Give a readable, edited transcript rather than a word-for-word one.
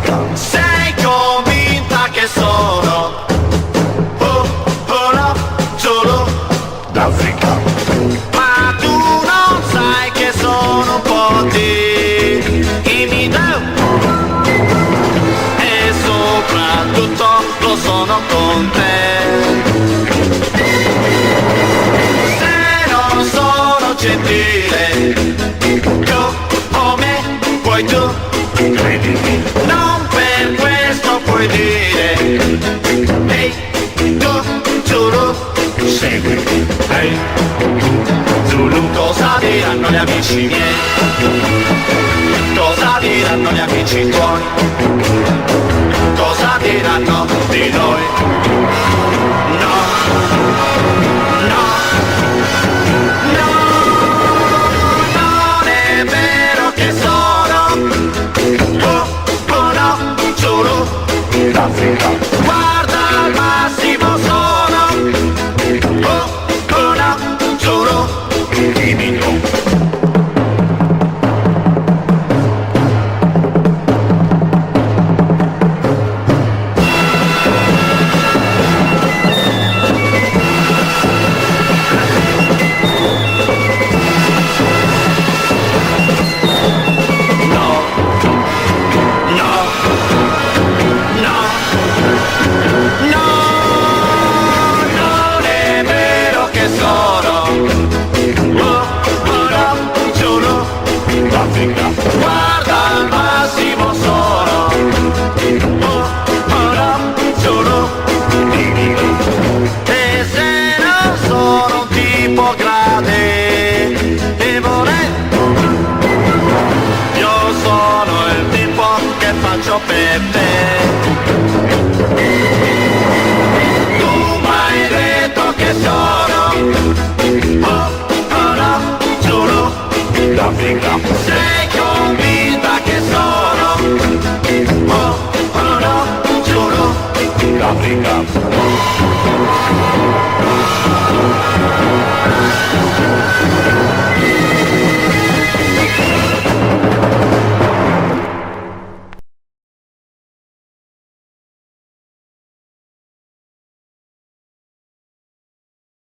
l'Africa. Sei convinta che sono no, solo L'Africa. ma tu non sai che sono un po' di imito e soprattutto lo sono con te. Se non sono gentile come vuoi tu, Credimi, non per questo puoi dire ehi tu giuro. seguimi. Ehi, Zulu, cosa diranno gli amici miei? Cosa diranno gli amici tuoi? Cosa diranno di noi? No, no, no, non è vero che sono no, Zulu. L'Africa. Guarda al massimo sono no, Zulu. Timido. No, no, no, no, non è vero che sono no, giuro. L'Africa. Guarda al massimo sono no, giuro. E se non sono un tipo gradevole, io sono il tipo che faccio per te. Tu m'hai detto che sono no, giuro. L'Africa. Sei convinta che sono no, giuro. L'Africa.